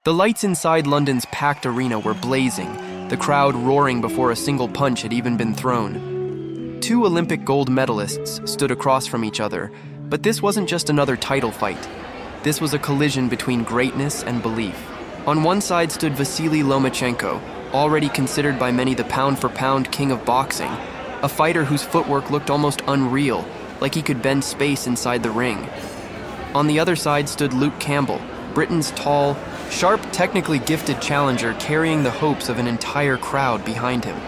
The lights inside London's packed arena were blazing, the crowd roaring before a single punch had even been thrown. Two Olympic gold medalists stood across from each other, but this wasn't just another title fight. This was a collision between greatness and belief. On one side stood Vasiliy Lomachenko, already considered by many the pound-for-pound king of boxing, a fighter whose footwork looked almost unreal, like he could bend space inside the ring. On the other side stood Campbell, Britain's tall, sharp, technically gifted challenger carrying the hopes of an entire crowd behind him.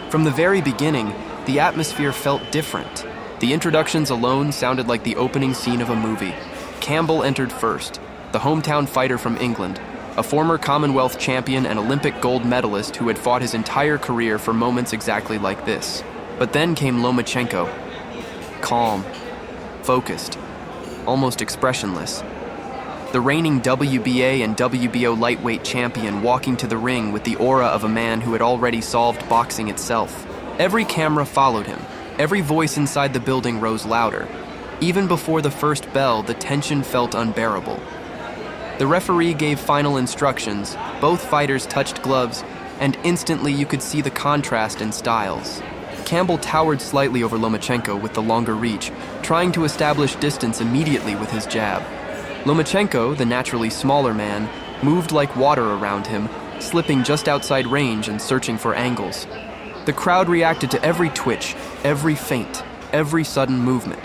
From the very beginning, the atmosphere felt different. The introductions alone sounded like the opening scene of a movie. Campbell entered first, the hometown fighter from England, a former Commonwealth champion and Olympic gold medalist who had fought his entire career for moments exactly like this. But then came Lomachenko. Calm, focused, almost expressionless. The reigning WBA and WBO lightweight champion walking to the ring with the aura of a man who had already solved boxing itself. Every camera followed him. Every voice inside the building rose louder. Even before the first bell, the tension felt unbearable. The referee gave final instructions, both fighters touched gloves, and instantly you could see the contrast in styles. Campbell towered slightly over Lomachenko with the longer reach, trying to establish distance immediately with his jab. Lomachenko, the naturally smaller man, moved like water around him, slipping just outside range and searching for angles. The crowd reacted to every twitch, every feint, every sudden movement.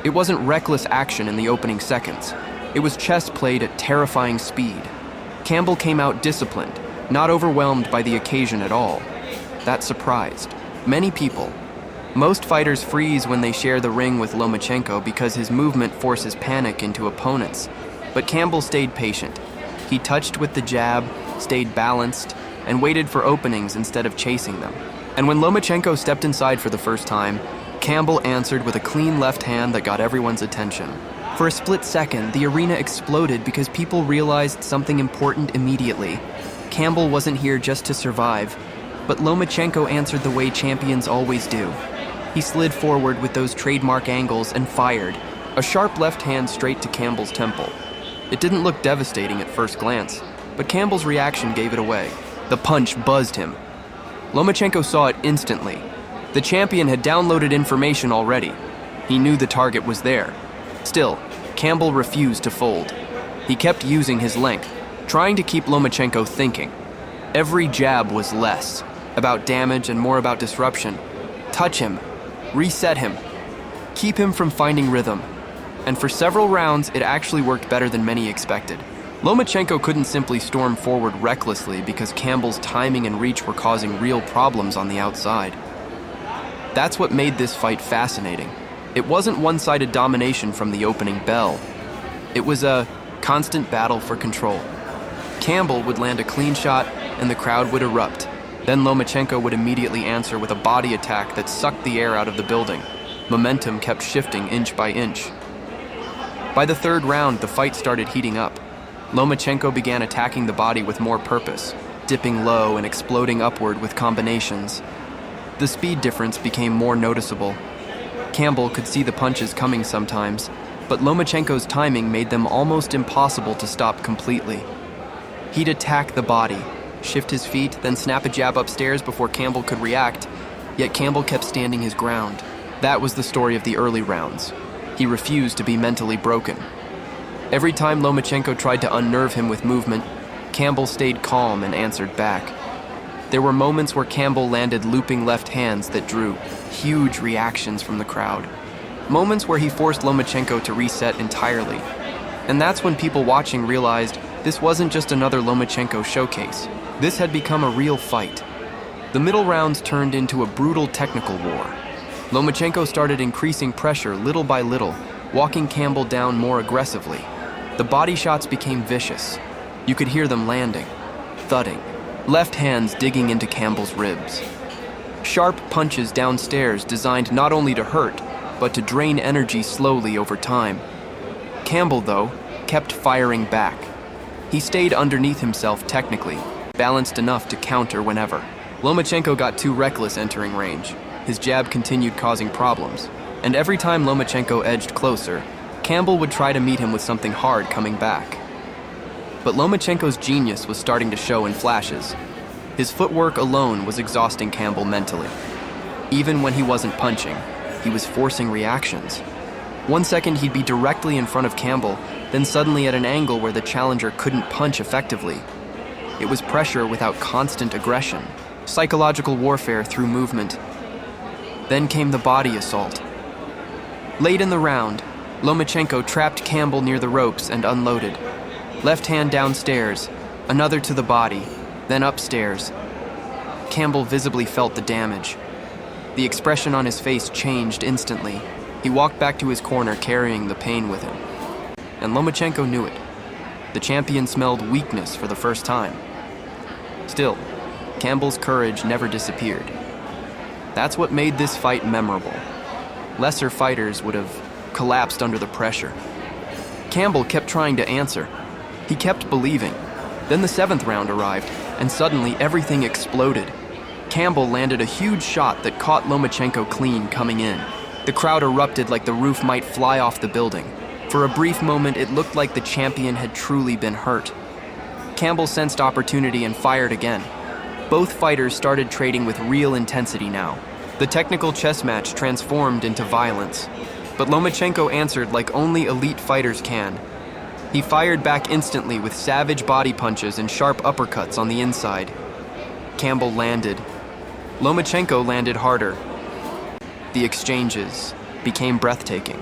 It wasn't reckless action in the opening seconds. It was chess played at terrifying speed. Campbell came out disciplined, not overwhelmed by the occasion at all. That surprised many people. Most fighters freeze when they share the ring with Lomachenko because his movement forces panic into opponents. But Campbell stayed patient. He touched with the jab, stayed balanced, and waited for openings instead of chasing them. And when Lomachenko stepped inside for the first time, Campbell answered with a clean left hand that got everyone's attention. For a split second, the arena exploded because people realized something important immediately. Campbell wasn't here just to survive, but Lomachenko answered the way champions always do. He slid forward with those trademark angles and fired, a sharp left hand straight to Campbell's temple. It didn't look devastating at first glance, but Campbell's reaction gave it away. The punch buzzed him. Lomachenko saw it instantly. The champion had downloaded information already. He knew the target was there. Still, Campbell refused to fold. He kept using his length, trying to keep Lomachenko thinking. Every jab was less about damage and more about disruption. Touch him, reset him, keep him from finding rhythm. And for several rounds, it actually worked better than many expected. Lomachenko couldn't simply storm forward recklessly because Campbell's timing and reach were causing real problems on the outside. That's what made this fight fascinating. It wasn't one-sided domination from the opening bell. It was a constant battle for control. Campbell would land a clean shot and the crowd would erupt. Then Lomachenko would immediately answer with a body attack that sucked the air out of the building. Momentum kept shifting inch by inch. By the third round, the fight started heating up. Lomachenko began attacking the body with more purpose, dipping low and exploding upward with combinations. The speed difference became more noticeable. Campbell could see the punches coming sometimes, but Lomachenko's timing made them almost impossible to stop completely. He'd attack the body, shift his feet, then snap a jab upstairs before Campbell could react, yet Campbell kept standing his ground. That was the story of the early rounds. He refused to be mentally broken. Every time Lomachenko tried to unnerve him with movement, Campbell stayed calm and answered back. There were moments where Campbell landed looping left hands that drew huge reactions from the crowd. Moments where he forced Lomachenko to reset entirely. And that's when people watching realized this wasn't just another Lomachenko showcase. This had become a real fight. The middle rounds turned into a brutal technical war. Lomachenko started increasing pressure little by little, walking Campbell down more aggressively. The body shots became vicious. You could hear them landing, thudding, left hands digging into Campbell's ribs. Sharp punches downstairs designed not only to hurt, but to drain energy slowly over time. Campbell, though, kept firing back. He stayed underneath himself technically, balanced enough to counter whenever. Lomachenko got too reckless entering range. His jab continued causing problems, and every time Lomachenko edged closer, Campbell would try to meet him with something hard coming back. But Lomachenko's genius was starting to show in flashes. His footwork alone was exhausting Campbell mentally. Even when he wasn't punching, he was forcing reactions. 1 second he'd be directly in front of Campbell, then suddenly at an angle where the challenger couldn't punch effectively. It was pressure without constant aggression, psychological warfare through movement. Then came the body assault. Late in the round, Lomachenko trapped Campbell near the ropes and unloaded. Left hand downstairs, another to the body, then upstairs. Campbell visibly felt the damage. The expression on his face changed instantly. He walked back to his corner carrying the pain with him. And Lomachenko knew it. The champion smelled weakness for the first time. Still, Campbell's courage never disappeared. That's what made this fight memorable. Lesser fighters would have collapsed under the pressure. Campbell kept trying to answer. He kept believing. Then the 7th round arrived, and suddenly everything exploded. Campbell landed a huge shot that caught Lomachenko clean coming in. The crowd erupted like the roof might fly off the building. For a brief moment, it looked like the champion had truly been hurt. Campbell sensed opportunity and fired again. Both fighters started trading with real intensity now. The technical chess match transformed into violence. But Lomachenko answered like only elite fighters can. He fired back instantly with savage body punches and sharp uppercuts on the inside. Campbell landed. Lomachenko landed harder. The exchanges became breathtaking.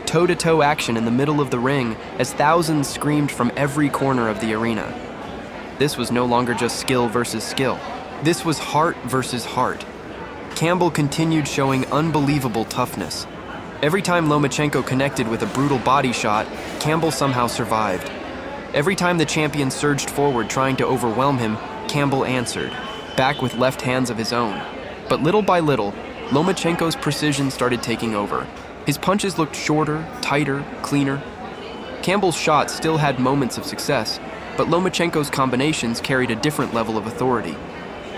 Toe-to-toe action in the middle of the ring as thousands screamed from every corner of the arena. This was no longer just skill versus skill. This was heart versus heart. Campbell continued showing unbelievable toughness. Every time Lomachenko connected with a brutal body shot, Campbell somehow survived. Every time the champion surged forward trying to overwhelm him, Campbell answered, back with left hands of his own. But little by little, Lomachenko's precision started taking over. His punches looked shorter, tighter, cleaner. Campbell's shots still had moments of success, but Lomachenko's combinations carried a different level of authority,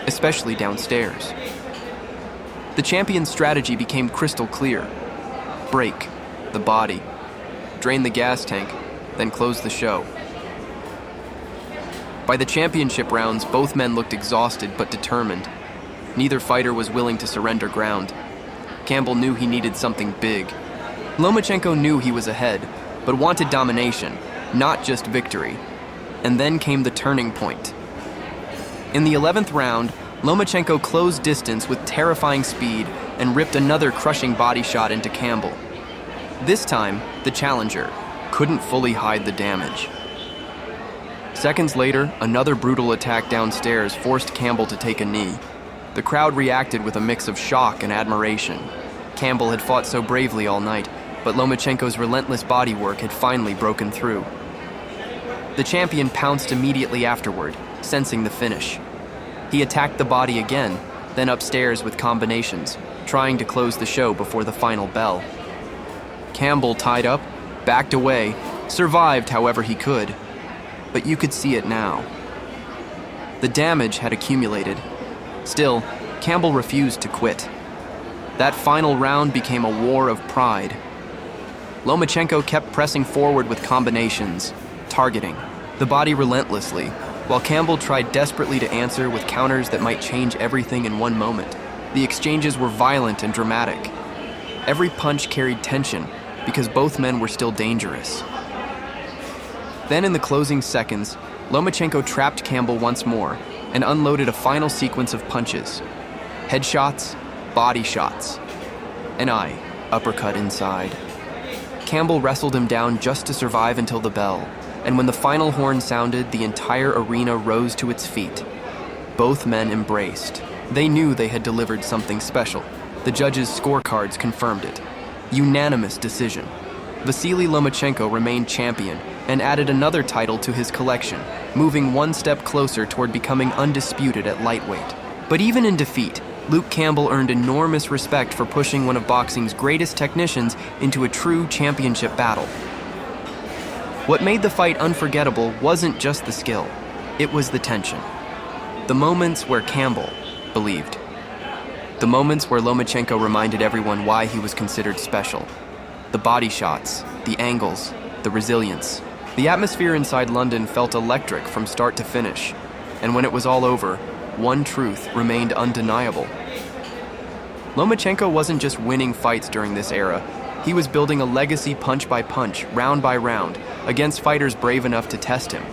especially downstairs. The champion's strategy became crystal clear. Break the body, drain the gas tank, then close the show. By the championship rounds, both men looked exhausted but determined. Neither fighter was willing to surrender ground. Campbell knew he needed something big. Lomachenko knew he was ahead, but wanted domination, not just victory. And then came the turning point. In the 11th round, Lomachenko closed distance with terrifying speed and ripped another crushing body shot into Campbell. This time, the challenger couldn't fully hide the damage. Seconds later, another brutal attack downstairs forced Campbell to take a knee. The crowd reacted with a mix of shock and admiration. Campbell had fought so bravely all night, but Lomachenko's relentless bodywork had finally broken through. The champion pounced immediately afterward, sensing the finish. He attacked the body again, then upstairs with combinations, trying to close the show before the final bell. Campbell tied up, backed away, survived however he could. But you could see it now. The damage had accumulated. Still, Campbell refused to quit. That final round became a war of pride. Lomachenko kept pressing forward with combinations, targeting the body relentlessly, while Campbell tried desperately to answer with counters that might change everything in one moment. The exchanges were violent and dramatic. Every punch carried tension because both men were still dangerous. Then in the closing seconds, Lomachenko trapped Campbell once more and unloaded a final sequence of punches. Headshots, body shots. An eye, uppercut inside. Campbell wrestled him down just to survive until the bell, and when the final horn sounded, the entire arena rose to its feet. Both men embraced. They knew they had delivered something special. The judges' scorecards confirmed it. Unanimous decision. Vasiliy Lomachenko remained champion and added another title to his collection, moving one step closer toward becoming undisputed at lightweight. But even in defeat, Luke Campbell earned enormous respect for pushing one of boxing's greatest technicians into a true championship battle. What made the fight unforgettable wasn't just the skill, it was the tension. The moments where Campbell believed. The moments where Lomachenko reminded everyone why he was considered special. The body shots, the angles, the resilience. The atmosphere inside London felt electric from start to finish, and when it was all over, one truth remained undeniable. Lomachenko wasn't just winning fights during this era, he was building a legacy punch by punch, round by round, against fighters brave enough to test him.